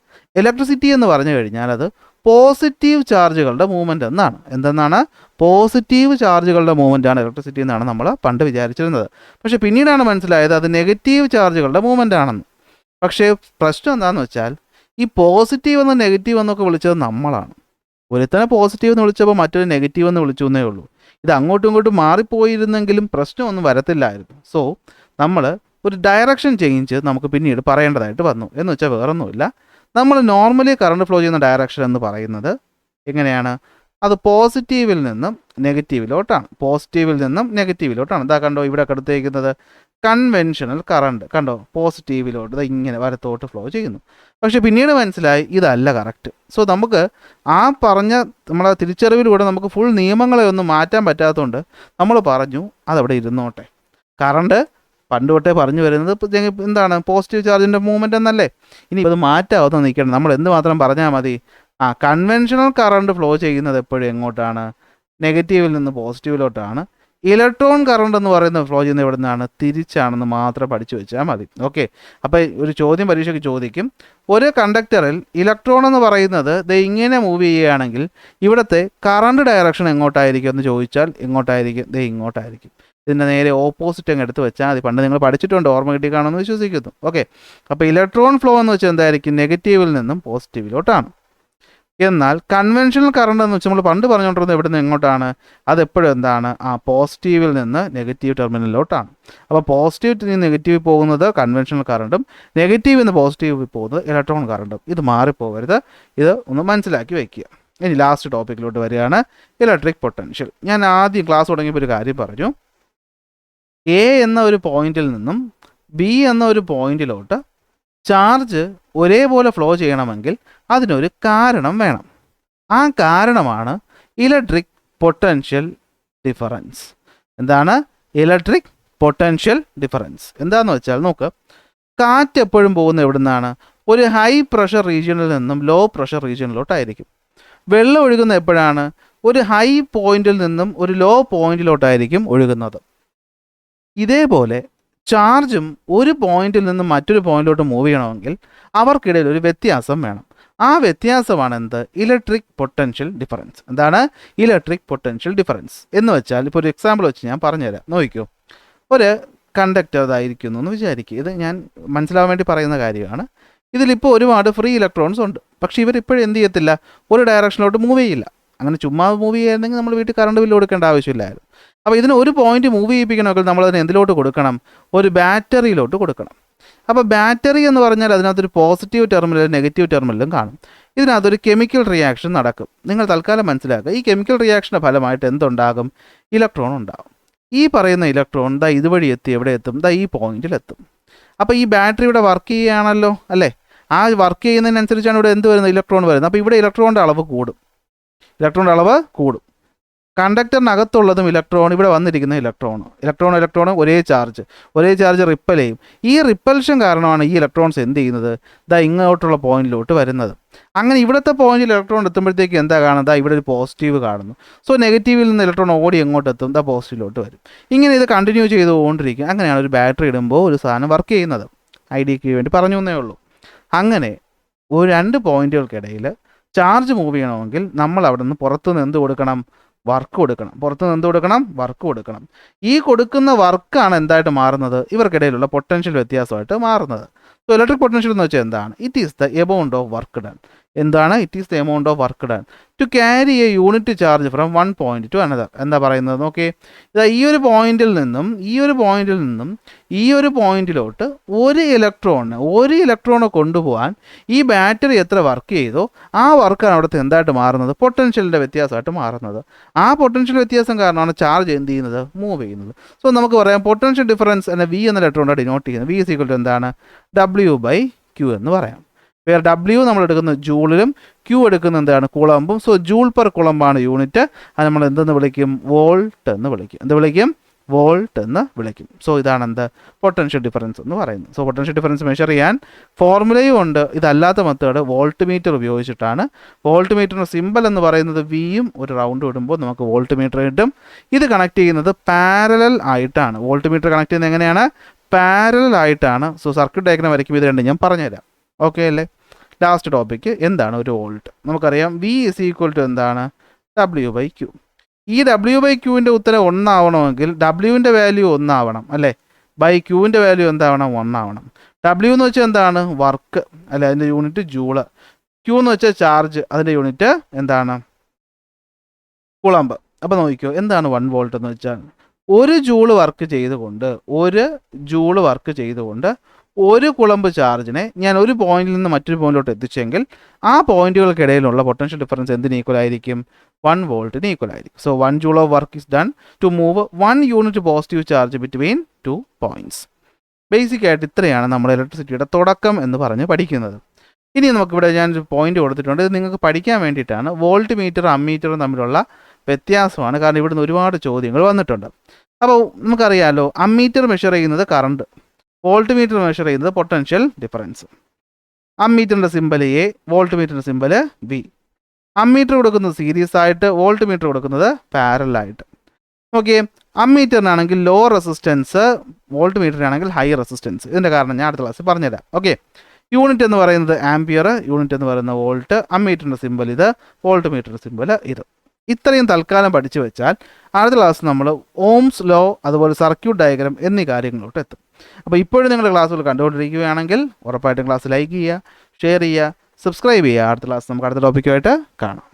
ഇലക്ട്രിസിറ്റി എന്ന് പറഞ്ഞു കഴിഞ്ഞാൽ അത് പോസിറ്റീവ് ചാർജുകളുടെ മൂവ്മെൻറ്റ് എന്നാണ്. എന്തെന്നാണ്? പോസിറ്റീവ് ചാർജുകളുടെ മൂവ്മെൻറ്റാണ് ഇലക്ട്രിസിറ്റി എന്നാണ് നമ്മൾ പണ്ട് വിചാരിച്ചിരുന്നത്. പക്ഷേ പിന്നീടാണ് മനസ്സിലായത് അത് നെഗറ്റീവ് ചാർജുകളുടെ മൂവ്മെൻ്റ് ആണെന്ന്. പക്ഷേ പ്രശ്നം എന്താണെന്ന് വെച്ചാൽ ഈ പോസിറ്റീവ് എന്ന് നെഗറ്റീവ് എന്നൊക്കെ വിളിച്ചത് നമ്മളാണ്. ഒരുത്തനെ പോസിറ്റീവ് എന്ന് വിളിച്ചപ്പോൾ മറ്റൊരു നെഗറ്റീവ് എന്ന് വിളിച്ചു എന്നേ ഉള്ളൂ. ഇത് അങ്ങോട്ടും ഇങ്ങോട്ടും മാറിപ്പോയിരുന്നെങ്കിലും പ്രശ്നമൊന്നും വരത്തില്ലായിരുന്നു. സോ നമ്മൾ ഒരു ഡയറക്ഷൻ ചേഞ്ച് നമുക്ക് പിന്നീട് പറയേണ്ടതായിട്ട് വന്നു. എന്ന് വെച്ചാൽ വേറൊന്നുമില്ല, നമ്മൾ നോർമലി കറണ്ട് ഫ്ലോ ചെയ്യുന്ന ഡയറക്ഷൻ എന്ന് പറയുന്നത് എങ്ങനെയാണ്? അത് പോസിറ്റീവിൽ നിന്നും നെഗറ്റീവിലോട്ടാണ്. പോസിറ്റീവിൽ നിന്നും നെഗറ്റീവിലോട്ടാണ്. ഇതാ കണ്ടോ ഇവിടെ എടുത്തേക്കുന്നത് കൺവെൻഷണൽ കറണ്ട് കണ്ടോ, പോസിറ്റീവിലോട്ട് ഇത് ഇങ്ങനെ വലത്തോട്ട് ഫ്ലോ ചെയ്യുന്നു. പക്ഷെ പിന്നീട് മനസ്സിലായി ഇതല്ല കറക്റ്റ്. സോ നമുക്ക് ആ പറഞ്ഞ നമ്മളെ തിരിച്ചറിവിലൂടെ നമുക്ക് ഫുൾ നിയമങ്ങളെ ഒന്നും മാറ്റാൻ പറ്റാത്തതുകൊണ്ട് നമ്മൾ പറഞ്ഞു അതവിടെ ഇരുന്നോട്ടെ. കറണ്ട് പണ്ട് തൊട്ടേ പറഞ്ഞു വരുന്നത് എന്താണ്? പോസിറ്റീവ് ചാർജിൻ്റെ മൂവ്മെൻ്റ് എന്നല്ലേ. ഇനി അത് മാറ്റാവുന്ന നിൽക്കണം. നമ്മൾ എന്ത് മാത്രം പറഞ്ഞാൽ മതി? കൺവെൻഷണൽ കറണ്ട് ഫ്ലോ ചെയ്യുന്നത് എപ്പോഴും എങ്ങോട്ടാണ്? നെഗറ്റീവിൽ നിന്ന് പോസിറ്റീവിലോട്ടാണ്. ഇലക്ട്രോൺ കറണ്ട് എന്ന് പറയുന്നത് ഫ്ലോ ചെയ്യുന്നത് എവിടെ നിന്നാണ്? തിരിച്ചാണെന്ന് മാത്രം പഠിച്ചു വെച്ചാൽ മതി. ഓക്കെ. അപ്പോൾ ഒരു ചോദ്യം പരീക്ഷയ്ക്ക് ചോദിക്കും, ഒരു കണ്ടക്ടറിൽ ഇലക്ട്രോൺ എന്ന് പറയുന്നത് ഇങ്ങനെ മൂവ് ചെയ്യുകയാണെങ്കിൽ ഇവിടുത്തെ കറണ്ട് ഡയറക്ഷൻ എങ്ങോട്ടായിരിക്കും എന്ന് ചോദിച്ചാൽ എങ്ങോട്ടായിരിക്കും? ഇങ്ങോട്ടായിരിക്കും. ഇതിൻ്റെ നേരെ ഓപ്പോസിറ്റ് അങ്ങ് എടുത്ത് വെച്ചാൽ മതി. പണ്ട് നിങ്ങൾ പഠിച്ചിട്ടുണ്ട്, ഓർമ്മ കിട്ടി കാണുമെന്ന് വിശ്വസിക്കുന്നു. ഓക്കെ. അപ്പോൾ ഇലക്ട്രോൺ ഫ്ലോ എന്ന് വെച്ചാൽ എന്തായിരിക്കും? നെഗറ്റീവിൽ നിന്നും പോസിറ്റീവിലോട്ടാണ്. എന്നാൽ കൺവെൻഷണൽ കറണ്ട് എന്ന് വെച്ചാൽ നമ്മൾ പണ്ട് പറഞ്ഞുകൊണ്ടിരുന്നത് എവിടെ നിന്ന് എങ്ങോട്ടാണ്? അതെപ്പോഴും എന്താണ്? പോസിറ്റീവിൽ നിന്ന് നെഗറ്റീവ് ടെർമിനലിലോട്ടാണ്. അപ്പോൾ പോസിറ്റീവ് നിന്ന് നെഗറ്റീവ് പോകുന്നത് കൺവെൻഷണൽ കറണ്ടും നെഗറ്റീവ് നിന്ന് പോസിറ്റീവ് പോകുന്നത് ഇലക്ട്രോൺ കറണ്ടും. ഇത് മാറിപ്പോകരുത്, ഇത് ഒന്ന് മനസ്സിലാക്കി വയ്ക്കുക. ഇനി ലാസ്റ്റ് ടോപ്പിക്കിലോട്ട് വരികയാണ്, ഇലക്ട്രിക് പൊട്ടൻഷ്യൽ. ഞാൻ ആദ്യം ക്ലാസ് തുടങ്ങിയപ്പോൾ ഒരു കാര്യം പറഞ്ഞു. എ എന്ന ഒരു പോയിന്റിൽ നിന്നും ബി എന്ന ഒരു പോയിന്റിലോട്ട് ചാർജ് ഒരേപോലെ ഫ്ലോ ചെയ്യണമെങ്കിൽ അതിനൊരു കാരണം വേണം. ആ കാരണമാണ് ഇലക്ട്രിക് പൊട്ടൻഷ്യൽ ഡിഫറൻസ്. എന്താണ് ഇലക്ട്രിക് പൊട്ടൻഷ്യൽ ഡിഫറൻസ്? എന്താണെന്ന് വെച്ചാൽ നോക്ക്, കാറ്റ് എപ്പോഴും പോകുന്നത് എവിടെ നിന്നാണ്? ഒരു ഹൈ പ്രഷർ റീജിയനിൽ നിന്നും ലോ പ്രഷർ റീജിയനിലോട്ടായിരിക്കും. വെള്ളം ഒഴുകുന്നത് എപ്പോഴാണ്? ഒരു ഹൈ പോയിന്റിൽ നിന്നും ഒരു ലോ പോയിന്റിലോട്ടായിരിക്കും ഒഴുകുന്നത്. ഇതേപോലെ ചാർജും ഒരു പോയിന്റിൽ നിന്നും മറ്റൊരു പോയിന്റിലോട്ട് മൂവ് ചെയ്യണമെങ്കിൽ അവർക്കിടയിൽ ഒരു വ്യത്യാസം വേണം. ആ വ്യത്യാസമാണ് എന്ത്? Electric potential difference. എന്താണ് ഇലക്ട്രിക് പൊട്ടൻഷ്യൽ ഡിഫറൻസ് എന്ന് വെച്ചാൽ? ഇപ്പോൾ ഒരു എക്സാമ്പിൾ വെച്ച് ഞാൻ പറഞ്ഞുതരാം, നോക്കിക്കോ. ഒരു കണ്ടക്ടർ ഇതായിരിക്കുന്നു എന്ന് വിചാരിക്കുക. ഇത് ഞാൻ മനസ്സിലാവാൻ വേണ്ടി പറയുന്ന കാര്യമാണ്. ഇതിലിപ്പോൾ ഒരുപാട് ഫ്രീ ഇലക്ട്രോൺസ് ഉണ്ട്. പക്ഷേ ഇവരിപ്പോഴും എന്ത് ചെയ്യത്തില്ല? ഒരു ഡയറക്ഷനിലോട്ട് മൂവ് ചെയ്യില്ല. അങ്ങനെ ചുമ്മാ മൂവ് ചെയ്യുകയായിരുന്നെങ്കിൽ നമ്മൾ വീട്ടിൽ കറണ്ട് ബില്ല് കൊടുക്കേണ്ട ആവശ്യമില്ലായിരുന്നു. അപ്പോൾ ഇതിന് ഒരു പോയിന്റ് മൂവ് ചെയ്യിപ്പിക്കണമെങ്കിൽ നമ്മളതിന് എന്തിലോട്ട് കൊടുക്കണം? ഒരു ബാറ്ററിയിലോട്ട് കൊടുക്കണം. അപ്പോൾ ബാറ്ററി എന്ന് പറഞ്ഞാൽ അതിനകത്തൊരു പോസിറ്റീവ് ടെർമിനലും നെഗറ്റീവ് ടെർമിനലും കാണും. ഇതിനകത്തൊരു കെമിക്കൽ റിയാക്ഷൻ നടക്കും. നിങ്ങൾ തൽക്കാലം മനസ്സിലാക്കുക, ഈ കെമിക്കൽ റിയാക്ഷൻ്റെ ഫലമായിട്ട് എന്തുണ്ടാകും? ഇലക്ട്രോൺ ഉണ്ടാകും. ഈ പറയുന്ന ഇലക്ട്രോൺ ഇതുവഴി എത്തി എവിടെ എത്തും? ഈ പോയിന്റിലെത്തും. അപ്പോൾ ഈ ബാറ്ററി ഇവിടെ വർക്ക് ചെയ്യുകയാണല്ലോ അല്ലേ? ആ വർക്ക് ചെയ്യുന്നതിനനുസരിച്ചാണ് ഇവിടെ എന്ത് വരുന്നത്? ഇലക്ട്രോൺ വരുന്നത്. അപ്പോൾ ഇവിടെ ഇലക്ട്രോണിൻ്റെ അളവ് കൂടും. ഇലക്ട്രോണിൻ്റെ അളവ് കൂടും. കണ്ടക്ടറിനകത്തുള്ളതും ഇലക്ട്രോൺ, ഇവിടെ വന്നിരിക്കുന്ന ഇലക്ട്രോൺ ഒരേ ചാർജ് റിപ്പൽ ചെയ്യും. ഈ റിപ്പൽഷൻ കാരണമാണ് ഈ ഇലക്ട്രോൺസ് എന്ത് ചെയ്യുന്നത്? ഇങ്ങോട്ടുള്ള പോയിന്റിലോട്ട് വരുന്നത്. അങ്ങനെ ഇവിടുത്തെ പോയിന്റിൽ ഇലക്ട്രോൺ എത്തുമ്പോഴത്തേക്ക് എന്താ കാണുന്നത്? ഇവിടെ ഒരു പോസിറ്റീവ് കാണുന്നു. സോ നെഗറ്റീവിൽ നിന്ന് ഇലക്ട്രോൺ ഓടി എങ്ങോട്ട് എത്തും? പോസിറ്റീവിലോട്ട് വരും. ഇങ്ങനെ ഇത് കണ്ടിന്യൂ ചെയ്തുകൊണ്ടിരിക്കും. അങ്ങനെയാണ് ഒരു ബാറ്ററി ഇടുമ്പോൾ ഒരു സാധനം വർക്ക് ചെയ്യുന്നത്. ഐഡിയക്ക് വേണ്ടി പറഞ്ഞു എന്നേ ഉള്ളൂ. അങ്ങനെ ഒരു രണ്ട് പോയിന്റുകൾക്കിടയിൽ ചാർജ് മൂവ് ചെയ്യണമെങ്കിൽ നമ്മൾ അവിടെ നിന്ന് പുറത്തുനിന്ന് എന്ത് കൊടുക്കണം? വർക്ക് കൊടുക്കണം. ഈ കൊടുക്കുന്ന വർക്കാണ് എന്തായിട്ട് മാറുന്നത്? ഇവർക്കിടയിലുള്ള പൊട്ടൻഷ്യൽ വ്യത്യാസമായിട്ട് മാറുന്നത്. സോ ഇലക്ട്രിക് പൊട്ടൻഷ്യൽ എന്ന് വെച്ചാൽ എന്താണ്? It is the amount of work done. എന്താണ്? It is the amount of work done to carry a unit charge from one point to another. എന്താ പറയുന്നത്? നോക്കിയേ, ഈ ഒരു പോയിന്റിൽ നിന്നും ഈ ഒരു പോയിന്റിലോട്ട് ഒരു ഇലക്ട്രോണെ കൊണ്ടുപോകാൻ ഈ ബാറ്ററി എത്ര വർക്ക് ചെയ്തോ ആ വർക്കാണ് അവിടുത്തെ എന്തായിട്ട് മാറുന്നത്? പൊട്ടൻഷ്യലിൻ്റെ വ്യത്യാസമായിട്ട് മാറുന്നത്. ആ പൊട്ടൻഷ്യൽ വ്യത്യാസം കാരണമാണ് ചാർജ് എന്ത് ചെയ്യുന്നത്? മൂവ് ചെയ്യുന്നത്. സോ നമുക്ക് പറയാം പൊട്ടൻഷ്യൽ ഡിഫറൻസ് എന്ന വി എന്ന ലെറ്ററുകൊണ്ട് ഡിനോട്ട് ചെയ്യുന്നത്. വി ഈസ് ഈക്വൽ ടു എന്താണ്? W/Q എന്ന് പറയാം. വേർ W നമ്മൾ എടുക്കുന്നത് ജൂളിലും Q എടുക്കുന്നത് എന്താണ്? കുളമ്പും. സോ ജൂൾ പെർ കുളമ്പാണ് യൂണിറ്റ്. അത് നമ്മൾ എന്തെന്ന് വിളിക്കും? വോൾട്ട് എന്ന് വിളിക്കും. വോൾട്ട് എന്ന് വിളിക്കും. സോ ഇതാണ് എന്ത്? പൊട്ടൻഷ്യൽ ഡിഫറൻസ് എന്ന് പറയുന്നത്. സോ പൊട്ടൻഷ്യൽ ഡിഫറൻസ് മെഷർ ചെയ്യാൻ ഫോർമുലയും ഉണ്ട്. ഇതല്ലാത്ത മെത്തേഡ് വോൾട്ട് മീറ്റർ ഉപയോഗിച്ചിട്ടാണ്. വോൾട്ട് മീറ്ററിൻ്റെ സിമ്പൽ എന്ന് പറയുന്നത് വിയും ഒരു റൗണ്ട് ഇടുമ്പോൾ നമുക്ക് വോൾട്ട് മീറ്റർ കിട്ടും. ഇത് കണക്ട് ചെയ്യുന്നത് പാരലൽ ആയിട്ടാണ്. വോൾട്ട് മീറ്റർ കണക്ട് ചെയ്യുന്നത് എങ്ങനെയാണ്? പാരലായിട്ടാണ്. സോ സർക്യൂട്ട് ഡയഗ്രം വരയ്ക്കും ഇത് രണ്ടും ഞാൻ പറഞ്ഞുതരാം. ഓക്കെ അല്ലേ? ലാസ്റ്റ് ടോപ്പിക്ക് എന്താണ് ഒരു വോൾട്ട്? നമുക്കറിയാം വി ഇസ് ഈക്വൽ ടു എന്താണ്? W/Q. ഈ W/Qൻ്റെ ഉത്തരം 1 ആവണമെങ്കിൽ ഡബ്ല്യുവിൻ്റെ വാല്യൂ 1 ആവണം അല്ലേ? By ക്യൂവിൻ്റെ value എന്താവണം? 1 ആവണം. W എന്ന് വെച്ചാൽ എന്താണ്? വർക്ക് അല്ലെ, അതിൻ്റെ യൂണിറ്റ് ജൂള്. Q എന്ന് വെച്ചാൽ ചാർജ്, അതിൻ്റെ യൂണിറ്റ് എന്താണ്? കുളമ്പ്. അപ്പോൾ നോക്കിക്കോ, എന്താണ് 1 വോൾട്ട് എന്ന് വെച്ചാൽ? ഒരു ജൂള് വർക്ക് ചെയ്തുകൊണ്ട് ഒരു കുളമ്പ് ചാർജിനെ ഞാൻ ഒരു പോയിന്റിൽ നിന്ന് മറ്റൊരു പോയിന്റിലോട്ട് എത്തിച്ചെങ്കിൽ ആ പോയിന്റുകൾക്കിടയിലുള്ള പൊട്ടൻഷ്യൽ ഡിഫറൻസ് എന്തിന് ഈക്വൽ ആയിരിക്കും? 1 വോൾട്ടിന് ഈക്വൽ ആയിരിക്കും. So 1 joule of work is done to move 1 unit positive charge between 2 points. Basic ആയിട്ട് ഇത്രയാണ് നമ്മൾ ഇലക്ട്രിസിറ്റിയുടെ തുടക്കം എന്ന് പറഞ്ഞ് പഠിക്കുന്നത്. ഇനി നമുക്കിവിടെ ഞാനൊരു പോയിന്റ് കൊടുത്തിട്ടുണ്ട്. ഇത് നിങ്ങൾക്ക് പഠിക്കാൻ വേണ്ടിയിട്ടാണ്. വോൾട്ട് മീറ്ററും അമ്മീറ്ററും തമ്മിലുള്ള വ്യത്യാസമാണ്. കാരണം ഇവിടുന്ന് ഒരുപാട് ചോദ്യങ്ങൾ വന്നിട്ടുണ്ട്. അപ്പോൾ നമുക്കറിയാമല്ലോ, അമ്മീറ്റർ മെഷർ ചെയ്യുന്നത് കറണ്ട്, വോൾട്ട് മീറ്റർ മെഷർ ചെയ്യുന്നത് പൊട്ടൻഷ്യൽ ഡിഫറൻസ്. അമ്മീറ്ററിൻ്റെ സിമ്പൽ എ, വോൾട്ട് മീറ്ററിൻ്റെ സിമ്പൽ ബി. അമ്മീറ്റർ കൊടുക്കുന്നത് സീരീസ് ആയിട്ട്, വോൾട്ട് മീറ്റർ കൊടുക്കുന്നത് പാരലായിട്ട്. ഓക്കെ, അമ്മീറ്ററിനാണെങ്കിൽ ലോ റെസിസ്റ്റൻസ്, വോൾട്ട് മീറ്ററിനാണെങ്കിൽ ഹൈ റെസിസ്റ്റൻസ്. ഇതിൻ്റെ കാരണം ഞാൻ അടുത്ത ക്ലാസ്സിൽ പറഞ്ഞുതരാം. ഓക്കെ, യൂണിറ്റ് എന്ന് പറയുന്നത് ആംപിയർ, യൂണിറ്റ് എന്ന് പറയുന്നത് വോൾട്ട്, അമ്മീറ്ററിൻ്റെ സിമ്പൽ ഇത്, വോൾട്ട് മീറ്ററിൻ്റെ സിമ്പൽ ഇത്. ഇത്രയും തൽക്കാലം പഠിച്ചു വെച്ചാൽ അടുത്ത ക്ലാസ് നമ്മൾ ഓംസ് ലോ, അതുപോലെ സർക്യൂട്ട് ഡയഗ്രം എന്നീ കാര്യങ്ങളോട്ട് എത്തും. അപ്പോൾ ഇപ്പോഴും നിങ്ങളുടെ ക്ലാസ്സുകൾ കണ്ടുകൊണ്ടിരിക്കുകയാണെങ്കിൽ ഉറപ്പായിട്ടും ക്ലാസ് ലൈക്ക് ചെയ്യുക, ഷെയർ ചെയ്യുക, സബ്സ്ക്രൈബ് ചെയ്യുക. അടുത്ത ക്ലാസ് നമുക്ക് അടുത്ത ടോപ്പിക്കുമായിട്ട് കാണാം.